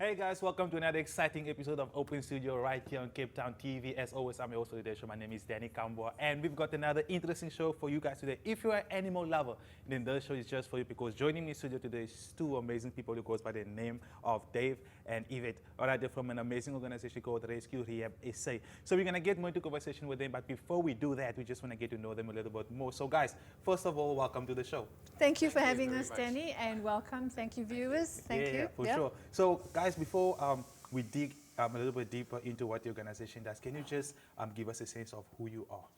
Hey guys, welcome to another exciting episode of Open Studio right here on Cape Town TV. As always, I'm your host for today's show. My name is Danny Kamboa, and we've got another interesting show for you guys today. If you're an animal lover, then the show is just for you, because joining me in studio today is two amazing people who goes by the name of Dave and Yvette. All right, they're from an amazing organization called Rescue Rehab SA. So we're gonna get more into conversation with them, but before we do that, we just want to get to know them a little bit more. So guys, first of all, welcome to the show. Thank you for having us, Danny, and welcome. Thank you, viewers. Thank you. Yeah, for sure. So, guys, before we dig a little bit deeper into what the organization does, can you just give us a sense of who you are?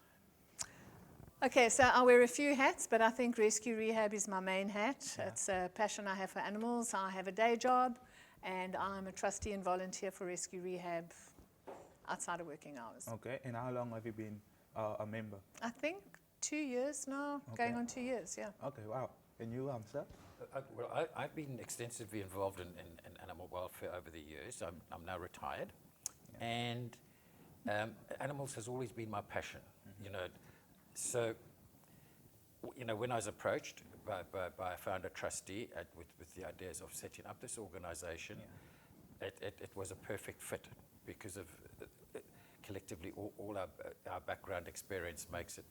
Okay, so I wear a few hats, but I think Rescue Rehab is my main hat. Yeah. It's a passion I have for animals. I have a day job, and I'm a trustee and volunteer for Rescue Rehab outside of working hours. Okay, and how long have you been a member? I think 2 years now, going on 2 years, yeah. Okay, wow. And you, sir? I've been extensively involved in animal welfare over the years. I'm now retired, and animals has always been my passion. You know, so when I was approached by a founder trustee with the ideas of setting up this organization, it was a perfect fit because of collectively all our background experience makes it.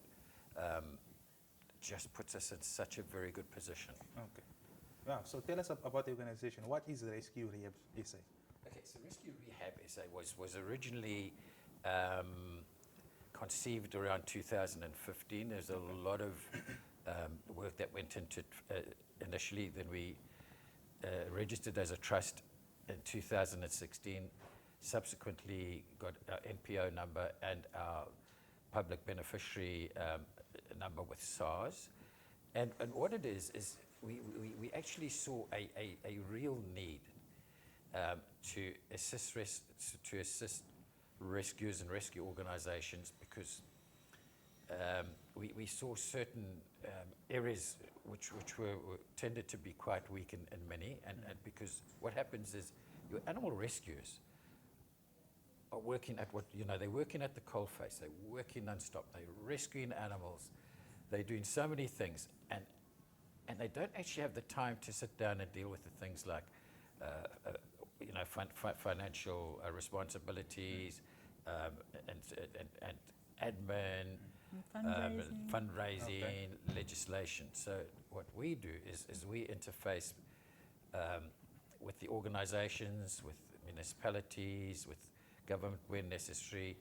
Just puts us in such a very good position. Okay. Wow. So tell us about the organization. What is Rescue Rehab SA? Okay, so Rescue Rehab SA was originally conceived around 2015. There's a lot of work that went into it initially. Then we registered as a trust in 2016. Subsequently got our NPO number and our public beneficiary number with SARS, and what it is we actually saw a real need to assist rescuers and rescue organizations, because we saw certain areas which were tended to be quite weak in many, and because what happens is your animal rescuers are working at they're working at the coalface, they're working non-stop, they're rescuing animals, they're doing so many things, and they don't actually have the time to sit down and deal with the things like financial responsibilities, and admin, fundraising, legislation. So what we do is we interface with the organizations, with municipalities, with government where necessary,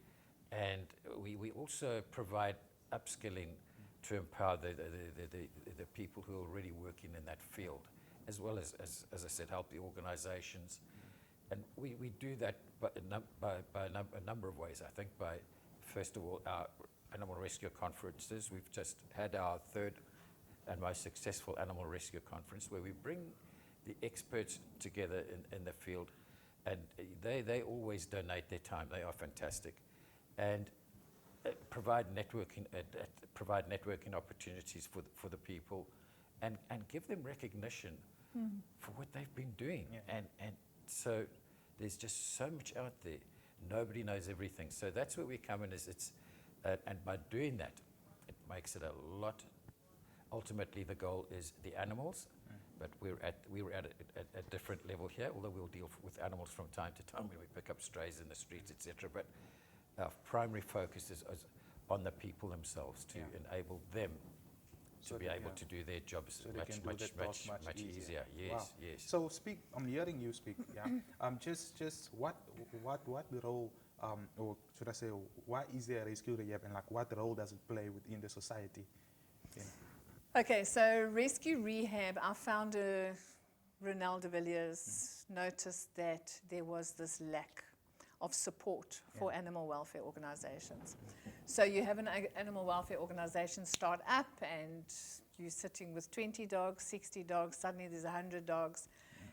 and we also provide upskilling to empower the people who are already working in that field, as well as I said, help the organizations. And we do that by a number of ways. I think by, first of all, our animal rescue conferences. We've just had our third and most successful animal rescue conference, where we bring the experts together in the field, and they always donate their time. They are fantastic, and provide networking opportunities for the people, and give them recognition for what they've been doing. And so there's just so much out there. Nobody knows everything. So that's where we come in. And by doing that, it makes it a lot. Ultimately, the goal is the animals. But we were at a different level here, although we'll deal with animals from time to time when we pick up strays in the streets, etc. But our primary focus is on the people themselves, to enable them to be able to do their jobs much easier. Yes, wow. Yes. So I'm hearing you speak. Yeah. Just what the role, or should I say, what is the Rescue Rehab, and like what role does it play within the society? Yeah. Okay, so Rescue Rehab, our founder, Ronald de Villiers, noticed that there was this lack of support for animal welfare organizations. So you have an animal welfare organization start up, and you're sitting with 20 dogs, 60 dogs, suddenly there's 100 dogs.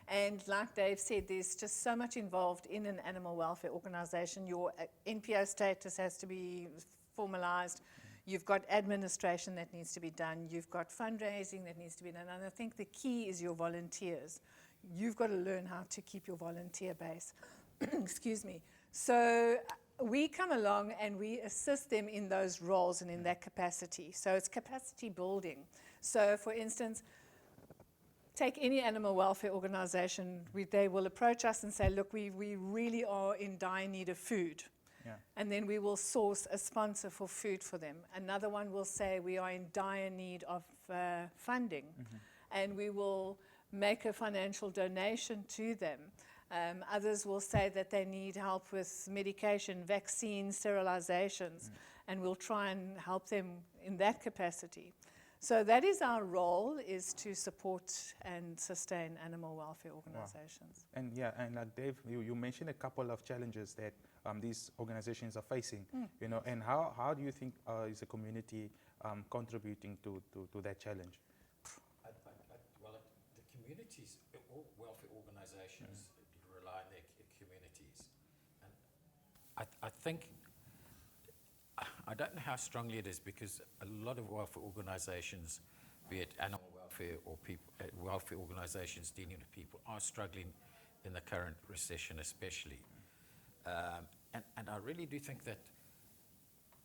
And like Dave said, there's just so much involved in an animal welfare organization. Your NPO status has to be formalized. You've got administration that needs to be done. You've got fundraising that needs to be done. And I think the key is your volunteers. You've got to learn how to keep your volunteer base. Excuse me. So we come along and we assist them in those roles and in that capacity. So it's capacity building. So for instance, take any animal welfare organization, they will approach us and say, look, we really are in dire need of food. Yeah. And then we will source a sponsor for food for them. Another one will say we are in dire need of funding, and we will make a financial donation to them. Others will say that they need help with medication, vaccines, sterilizations, and we'll try and help them in that capacity. So that is our role, is to support and sustain animal welfare organizations. And yeah, and like Dave, you mentioned a couple of challenges that these organizations are facing, you know, and how do you think is the community contributing to that challenge? Well, the communities, all welfare organizations rely on their communities. And I think, I don't know how strongly it is, because a lot of welfare organizations, be it animal welfare or people, welfare organizations dealing with people, are struggling in the current recession especially. And I really do think that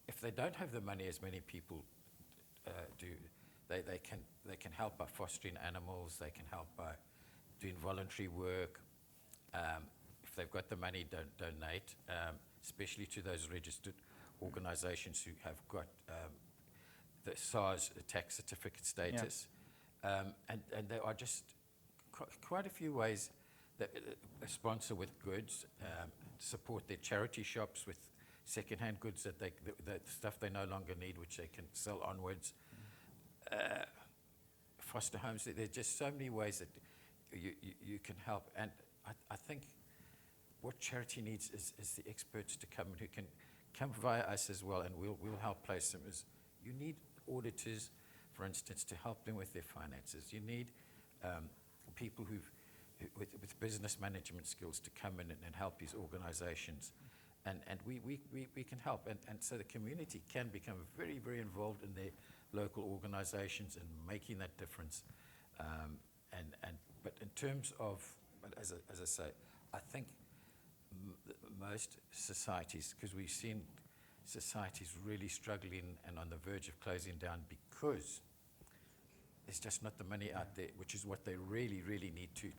if they don't have the money, as many people do, they can help by fostering animals, they can help by doing voluntary work. If they've got the money, donate, especially to those registered organizations who have got the SARS tax certificate status. And there are just quite a few ways that sponsor with goods, support their charity shops with second-hand goods that the stuff they no longer need, which they can sell onwards. Foster homes, there's just so many ways that you can help. And I think what charity needs is the experts to come in who can come via us as well, and we'll help place them. You need auditors, for instance, to help them with their finances. You need people with business management skills to come in and help these organizations. And we can help. And so the community can become very, very involved in their local organizations and making that difference. But in terms of, as I say, I think most societies, because we've seen societies really struggling and on the verge of closing down because there's just not the money out there, which is what they really, really need to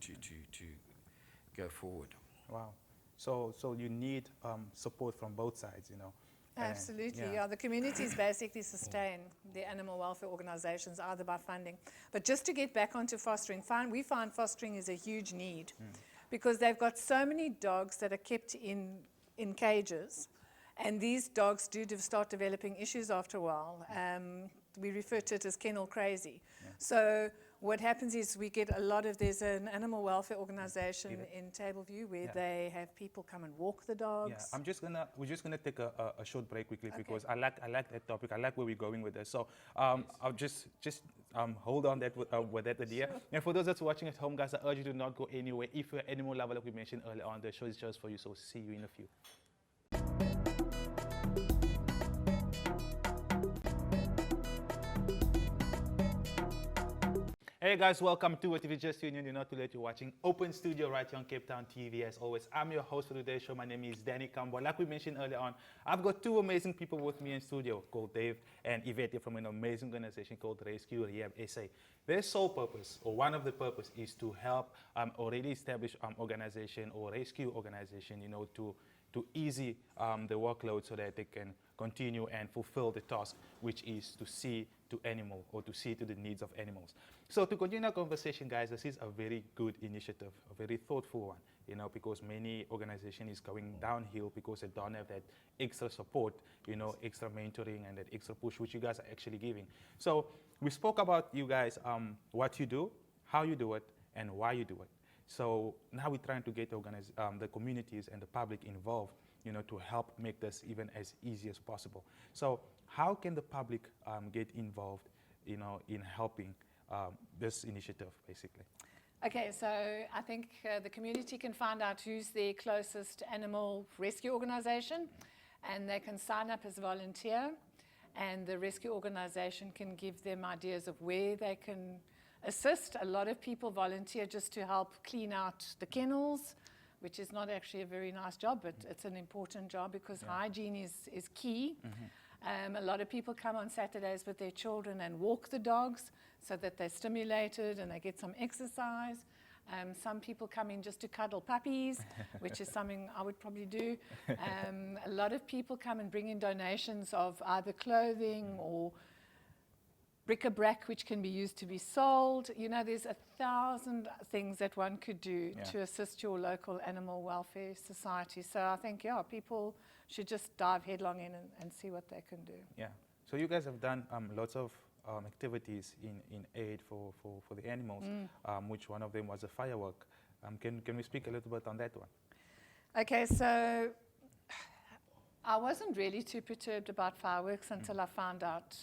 go forward. Wow. So you need support from both sides, you know. Absolutely, yeah. The communities basically sustain the animal welfare organizations either by funding. But just to get back onto fostering, we find fostering is a huge need because they've got so many dogs that are kept in cages, and these dogs do start developing issues after a while. We refer to it as kennel crazy. So what happens is we get there's an animal welfare organization in Tableview where they have people come and walk the dogs. Yeah, we're just gonna take a short break quickly because I like that topic. I like where we're going with this. So I'll just hold on with that idea. Sure. And for those that's watching at home, guys, I urge you to not go anywhere. If you're an animal lover, like we mentioned earlier on, the show is just for you. So see you in a few. Hey guys, welcome to it. If you just tuned in, you're not too late. You're watching Open Studio right here on Cape Town TV. As always, I'm your host for today's show. My name is Danny Kambo. Like we mentioned earlier on, I've got two amazing people with me in studio called Dave and Yvette from an amazing organization called Rescue Rehab SA. Their sole purpose, or one of the purpose, is to help already established organization or rescue organization, you know, to easy the workload so that they can continue and fulfill the task, which is to see to animal or to see to the needs of animals. So to continue our conversation, guys, this is a very good initiative, a very thoughtful one, you know, because many organization is going downhill because they don't have that extra support, you know, extra mentoring and that extra push, which you guys are actually giving. So we spoke about you guys, what you do, how you do it, and why you do it. So now we're trying to get the communities and the public involved, you know, to help make this even as easy as possible. So how can the public get involved, you know, in helping this initiative, basically? Okay, so I think the community can find out who's their closest animal rescue organization, and they can sign up as a volunteer, and the rescue organization can give them ideas of where they can assist. A lot of people volunteer just to help clean out the kennels, which is not actually a very nice job, but it's an important job because hygiene is key. A lot of people come on Saturdays with their children and walk the dogs so that they're stimulated and they get some exercise. Some people come in just to cuddle puppies, which is something I would probably do. A lot of people come and bring in donations of either clothing or bric-a-brac, which can be used to be sold. You know, there's 1,000 things that one could do to assist your local animal welfare society. So I think, people should just dive headlong in and see what they can do. Yeah. So you guys have done lots of activities in aid for the animals, which one of them was a firework. Can we speak a little bit on that one? Okay, so I wasn't really too perturbed about fireworks until I found out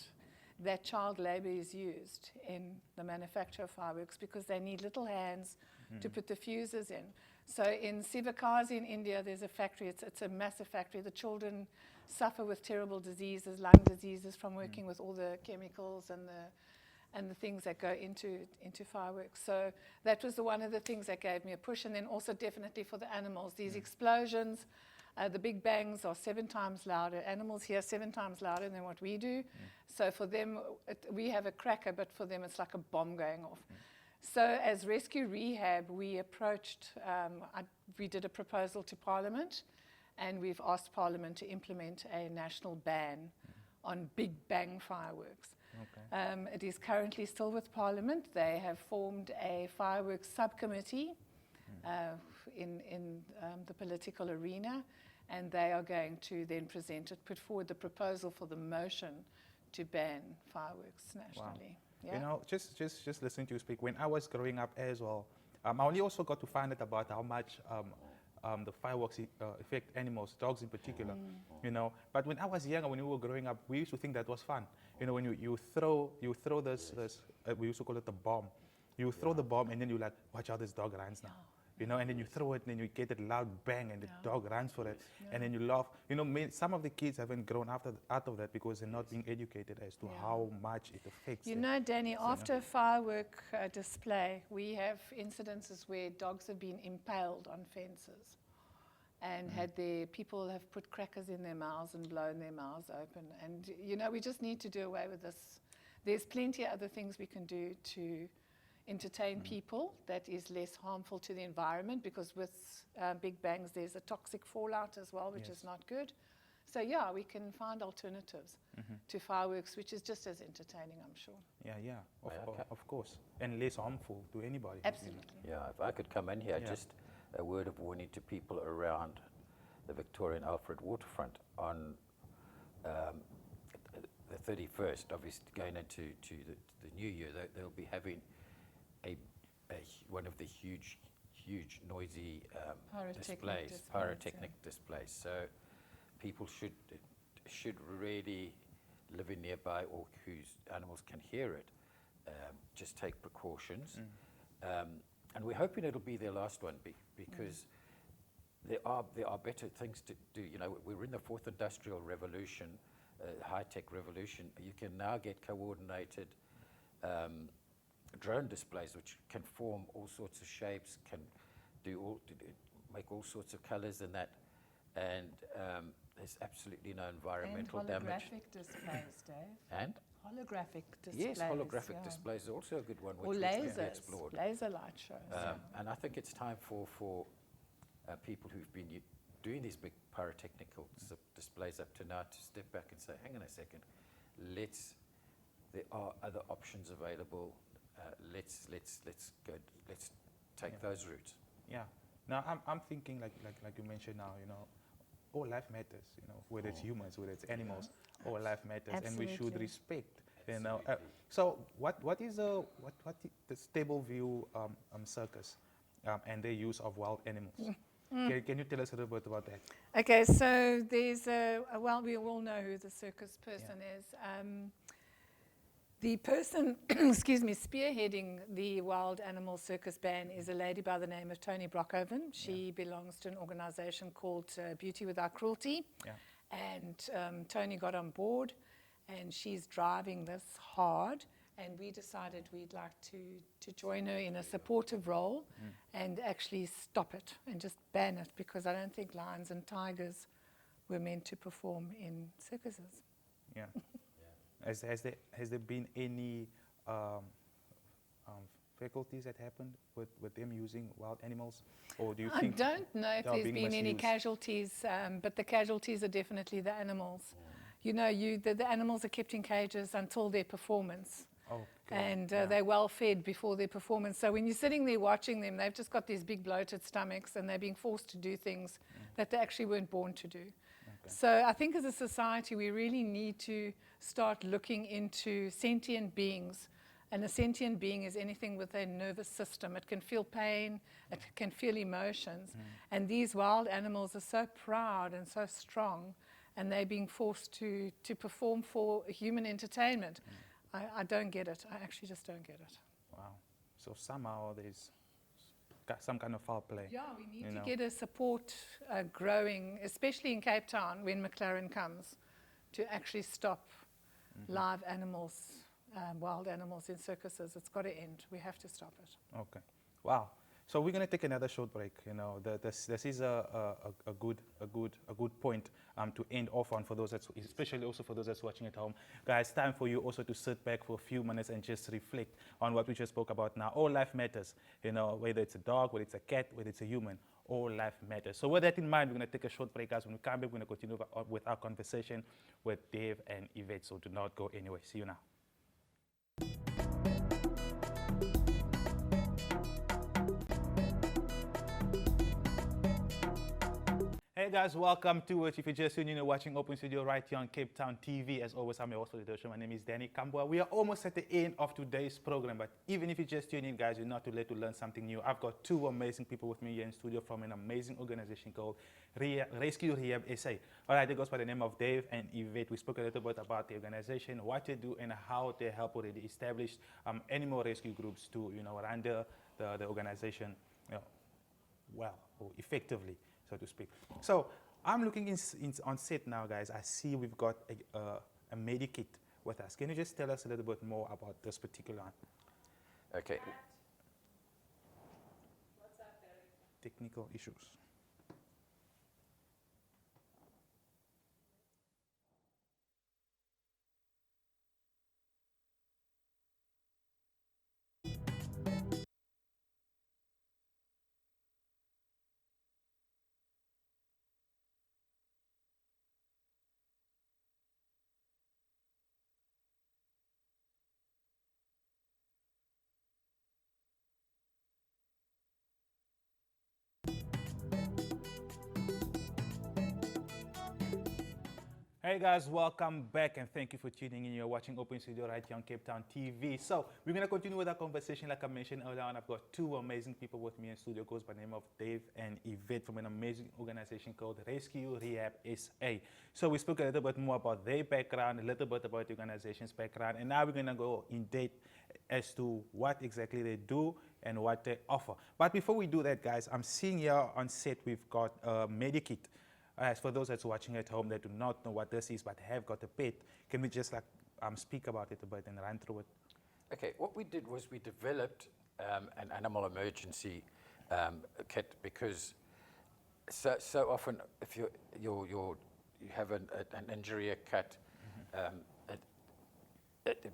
that child labor is used in the manufacture of fireworks because they need little hands to put the fuses in. So in Sivakasi in India, there's a factory. It's a massive factory. The children suffer with terrible diseases, lung diseases, from working with all the chemicals and the things that go into fireworks. So that was one of the things that gave me a push. And then also definitely for the animals, these explosions, the big bangs are 7 times louder. Animals hear 7 times louder than what we do. So for them, we have a cracker, but for them it's like a bomb going off. So as Rescue Rehab, we approached, we did a proposal to Parliament, and we've asked Parliament to implement a national ban on big bang fireworks. Okay. It is currently still with Parliament. They have formed a fireworks subcommittee in the political arena, and they are going to then put forward the proposal for the motion to ban fireworks nationally. Wow. Yeah. You know, just listening to you speak, when I was growing up as well, I only also got to find out about how much the fireworks affect animals, dogs in particular, you know. But when I was younger, when we were growing up, we used to think that was fun. You know, when you throw this we used to call it a bomb. You throw the bomb and then you like, watch how this dog runs now. You know, and then you throw it and then you get a loud bang and the dog runs for it. And then you laugh. You know, some of the kids haven't grown out of that because they're not being educated as to how much it affects You them. know, Danny, after a firework display, we have incidences where dogs have been impaled on fences and people have put crackers in their mouths and blown their mouths open. And, you know, we just need to do away with this. There's plenty of other things we can do to entertain people that is less harmful to the environment, because with big bangs there's a toxic fallout as well, which is not good. So yeah, we can find alternatives to fireworks, which is just as entertaining, I'm sure. Yeah, of course. And less harmful to anybody. Absolutely. Yeah, if I could come in here, just a word of warning to people around the Victorian Alfred waterfront on the 31st, obviously going into the new year. They'll be having one of the huge noisy pyrotechnic displays. So people should really living nearby or whose animals can hear it, just take precautions. And we're hoping it'll be their last one because there are better things to do. You know, we're in the 4th industrial revolution, high-tech revolution. You can now get coordinated drone displays, which can form all sorts of shapes, can make all sorts of colors in that, and there's absolutely no environmental damage. And holographic displays, Dave. And? Holographic displays. Yes, holographic displays are also a good one, Or which needs to be lasers, explored. laser light shows. And I think it's time for people who've been doing these big pyrotechnical displays up to now to step back and say, hang on a second, there are other options available. Let's take those routes. Yeah. Now I'm thinking like you mentioned now, you know, all life matters, you know, whether it's humans, whether it's animals, all life matters. Absolutely. And we should respect, you know. So what is the Stable View circus and their use of wild animals? Can you tell us a little bit about that? Okay, so there's we all know who the circus person is. The person, spearheading the wild animal circus ban is a lady by the name of Toni Brockhoven. She belongs to an organization called Beauty Without Cruelty. Yeah. And Toni got on board, and she's driving this hard. And we decided we'd like to join her in a supportive role and actually stop it and just ban it, because I don't think lions and tigers were meant to perform in circuses. Yeah. Has there been any faculties that happened with them using wild animals, or do you I think don't know if they are there's being been any misused? casualties, but the casualties are definitely the animals. You know, the animals are kept in cages until their performance. Okay. And yeah. they're well fed before their performance. So when you're sitting there watching them, they've just got these big bloated stomachs and they're being forced to do things that they actually weren't born to do. Okay. So I think as a society, we really need to start looking into sentient beings. And a sentient being is anything with a nervous system. It can feel pain, it can feel emotions. And these wild animals are so proud and so strong, and they're being forced to perform for human entertainment. I don't get it. I actually just don't get it. Wow. So somehow there's some kind of foul play. Yeah, we need You to know. get a support growing, especially in Cape Town when McLaren comes, to actually stop live animals, wild animals in circuses. It's got to end. We have to stop it. Okay. Wow. So we're gonna take another short break. You know, this is a good point to end off on for those that's, especially also for those that's watching at home. Guys, time for you also to sit back for a few minutes and just reflect on what we just spoke about now. All life matters. You know, whether it's a dog, whether it's a cat, whether it's a human, all life matters. So with that in mind, we're gonna take a short break, guys. When we come back, we're gonna continue with our conversation with Dave and Yvette. So do not go anywhere. See you now. Hey guys, welcome to it. If you're just tuning in, watching Open Studio right here on Cape Town TV. As always, I'm your host for the show. My name is Danny Kambua. We are almost at the end of today's program, but even if you just tune in, guys, you're not too late to learn something new. I've got two amazing people with me here in studio from an amazing organization called Rescue Rehab SA. All right, it goes by the name of Dave and Yvette. We spoke a little bit about the organization, what they do, and how they help already established animal rescue groups to, run the organization, well or effectively, so to speak. So I'm looking on set now, guys. I see we've got a medikit with us. Can you just tell us a little bit more about this particular one? Okay. Technical issues. Hey guys, welcome back and thank you for tuning in. You're watching Open Studio right here on Cape Town TV. So we're going to continue with our conversation. Like I mentioned earlier on, I've got two amazing people with me in studio. Goes by the name of Dave and Yvette from an amazing organization called Rescue Rehab SA. So we spoke a little bit more about their background, a little bit about the organization's background, and now we're going to go in depth as to what exactly they do and what they offer. But before we do that, guys, I'm seeing here on set we've got a medikit. As for those that's watching at home that do not know what this is but have got a pet, can we just speak about it a bit and run through it? Okay, what we did was we developed an animal emergency kit because so often if you have an injury, a cut,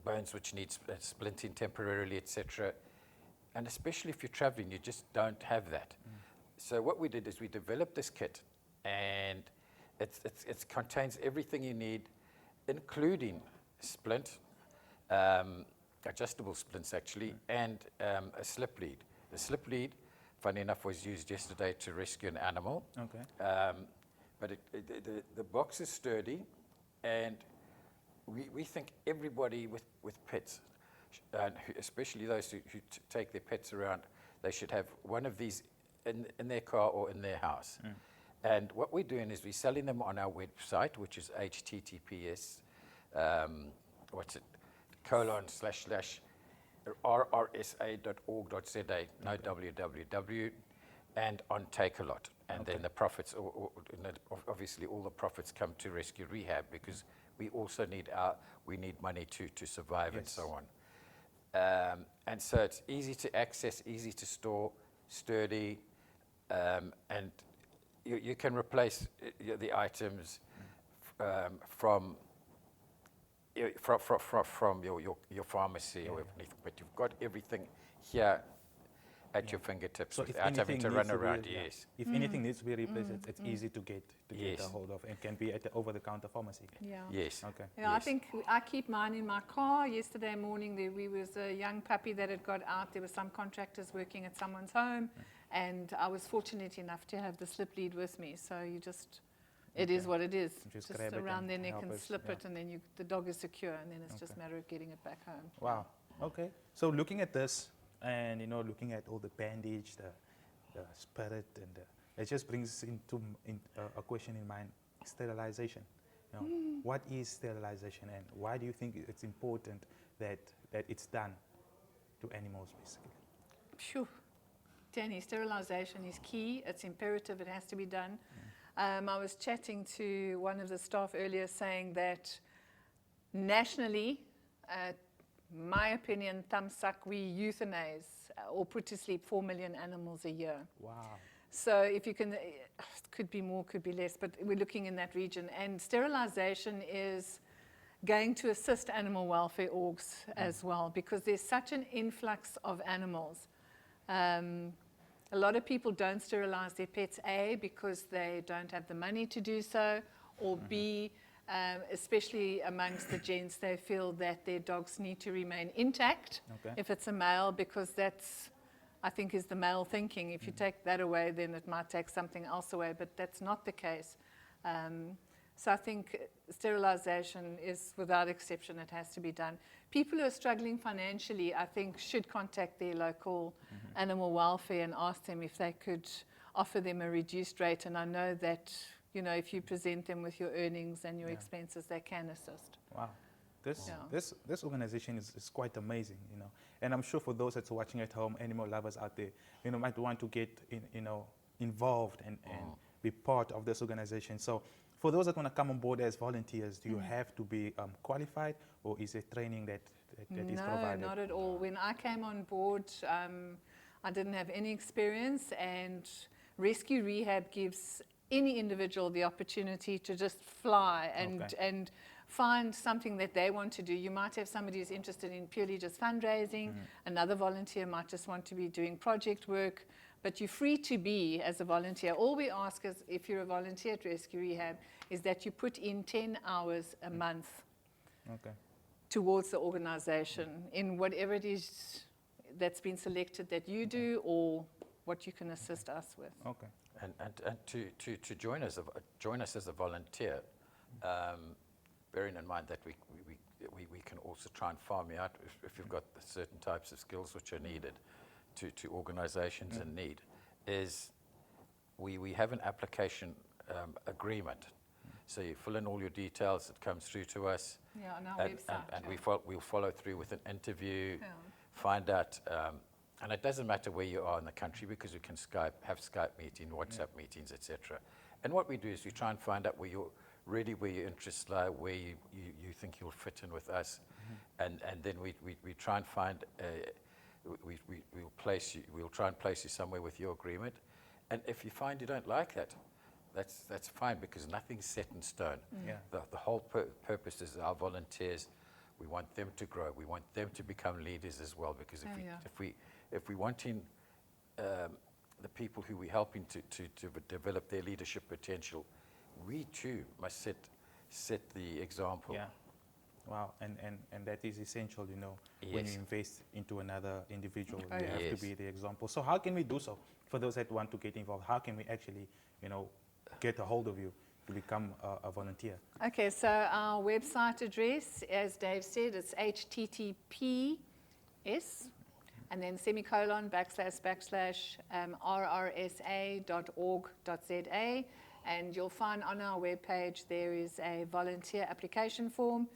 bones which needs splinting temporarily, etc. And especially if you're traveling, you just don't have that. So what we did is we developed this kit, and it contains everything you need, including splint, adjustable splints actually, and a slip lead. The slip lead, funny enough, was used yesterday to rescue an animal. Okay. But the box is sturdy, and we think everybody with pets, especially those who take their pets around, they should have one of these in their car or in their house. And what we're doing is we're selling them on our website, which is https, /rrsa.org.za, no www, and on Takealot. And then the profits, obviously all the profits come to Rescue Rehab because we also need money to survive and so on. And so it's easy to access, easy to store, sturdy, and you can replace the items from from your pharmacy or anything, but you've got everything here at your fingertips So if without having to anything run needs to be- around. yeah. Yes. If anything needs to be replaced, it's easy to get Yes. a hold of, and can be at the over-the-counter pharmacy. Yeah. Yes. Okay. Yeah, I Yes. think I keep mine in my car. Yesterday morning, we was a young puppy that had got out. There were some contractors working at someone's home, and I was fortunate enough to have the slip lead with me. So you just, it is Okay. what it is. Just Just grab it around and their neck help and us, slip yeah. it, and then the dog is secure, and then it's just a Okay. matter of getting it back home. Wow. Okay. So looking at this, and looking at all the bandage, the spirit, and it just brings a question in mind: sterilization. What is sterilization, and why do you think it's important that it's done to animals, basically? Phew. Danny, sterilization is key. It's imperative. It has to be done. I was chatting to one of the staff earlier saying that nationally, my opinion, thumbsuck, we euthanize or put to sleep 4 million animals a year. Wow. So if you can, it could be more, could be less, but we're looking in that region. And sterilization is going to assist animal welfare orgs as well, because there's such an influx of animals. A lot of people don't sterilize their pets, A, because they don't have the money to do so, or B, especially amongst the gents, they feel that their dogs need to remain intact Okay. if it's a male, because that's, I think, is the male thinking. If you take that away, then it might take something else away, but that's not the case. So I think sterilization is, without exception, it has to be done. People who are struggling financially, I think, should contact their local animal welfare and ask them if they could offer them a reduced rate. And I know that, if you present them with your earnings and your expenses, they can assist. Wow. This Yeah. this organization is quite amazing, And I'm sure for those that's watching at home, animal lovers out there, might want to get involved and be part of this organization. So for those that want to come on board as volunteers, do you have to be qualified, or is it training that is provided? No, not at all. When I came on board, I didn't have any experience, and Rescue Rehab gives any individual the opportunity to just fly and find something that they want to do. You might have somebody who's interested in purely just fundraising. Another volunteer might just want to be doing project work. But you're free to be as a volunteer. All we ask is, if you're a volunteer at Rescue Rehab, is that you put in 10 hours a month Okay. towards the organization in whatever it is that's been selected that you do, or what you can assist us with. Okay. And to join us as a volunteer, bearing in mind that we can also try and farm you out if you've got certain types of skills which are needed to organizations in need, is we have an application agreement. So you fill in all your details, it comes through to us, Yeah, on our and website. we'll follow through with an interview, Yeah. find out, and it doesn't matter where you are in the country, because we can have Skype meetings, WhatsApp meetings, etc. And what we do is we try and find out where your interests lie, where you think you'll fit in with us, and then we try and find we'll try and place you somewhere with your agreement. And if you find you don't like that, that's fine, because nothing's set in stone. Yeah. The whole purpose is our volunteers. We want them to grow. We want them to become leaders as well, because if we want in the people who we're helping to develop their leadership potential, we too must set the example. Yeah. Wow. And that is essential, when you Yes. invest into another individual, Oh, you yeah. have Yes. to be the example. So how can we do so? For those that want to get involved, how can we actually, get a hold of you to become a volunteer? Okay, so our website address, as Dave said, it's https, and then semicolon / rrsa.org.za, and you'll find on our webpage there is a volunteer application form.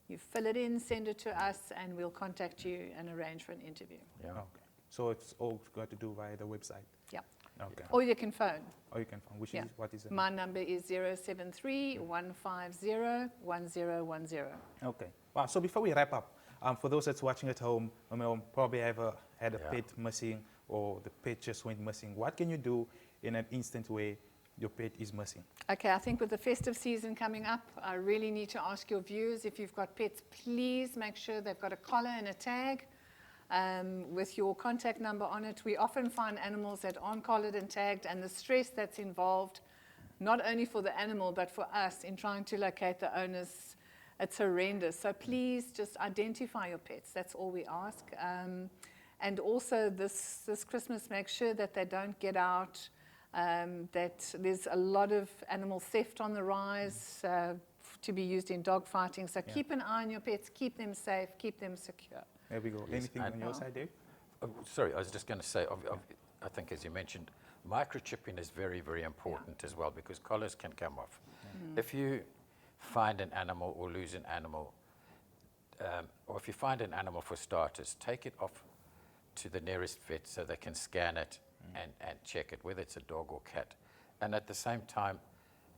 You fill it in, send it to us, and we'll contact you and arrange for an interview. Yeah. Okay. So it's all got to do via the website. Yeah. Okay. Or you can phone. Or you can find, Yeah. what is it? My number is 073-150-1010. Okay. Wow. So before we wrap up, for those that's watching at home, probably had a Yeah. pet missing, or the pet just went missing. What can you do in an instant way your pet is missing. Okay, I think with the festive season coming up, I really need to ask your viewers, if you've got pets, please make sure they've got a collar and a tag with your contact number on it. We often find animals that aren't collared and tagged, and the stress that's involved, not only for the animal, but for us in trying to locate the owners, it's horrendous. So please just identify your pets. That's all we ask. And also this Christmas, make sure that they don't get out, that there's a lot of animal theft on the rise to be used in dog fighting. So keep an eye on your pets, keep them safe, keep them secure. There we go. Yes, Anything on your side, Dave? Sorry, I was just going to say, I think as you mentioned, microchipping is very, very important as well, because collars can come off. If you find an animal or lose an animal, or if you find an animal for starters, take it off to the nearest vet so they can scan it and check it, whether it's a dog or cat. And at the same time,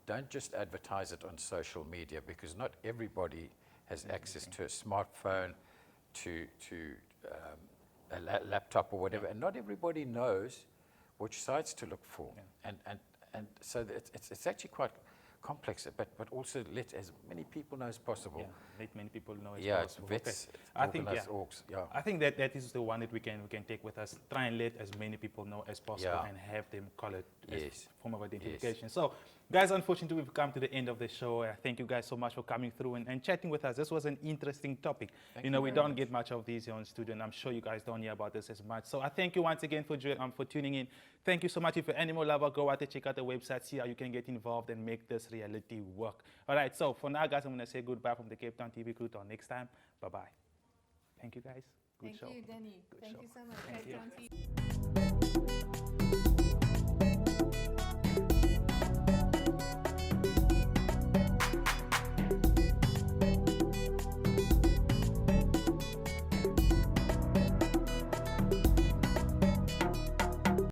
don't just advertise it on social media, because not everybody has access to a smartphone, to a laptop or whatever, and not everybody knows which sites to look for. And so it's actually quite complex, but also let as many people know as possible. Yeah, let many people know as Yeah, possible. it's vets, I think, organised orgs, yeah. I think that is the one that we can take with us. Try and let as many people know as possible Yeah. and have them collared as Yes. form of identification. So, guys, unfortunately, we've come to the end of the show. Thank you guys so much for coming through and chatting with us. This was an interesting topic. Thank You know, you we very don't much. get much of these here on studio, and I'm sure you guys don't hear about this as much. So I thank you once again for tuning in. Thank you so much. If you're an animal lover, go out and check out the website, see how you can get involved and make this reality work. All right, so for now, guys, I'm going to say goodbye from the Cape Town TV crew. Till next time, bye-bye. Thank you, guys. Good show. Thank you, Danny. Good Thank show. you so much, Thank Cape you. Town TV.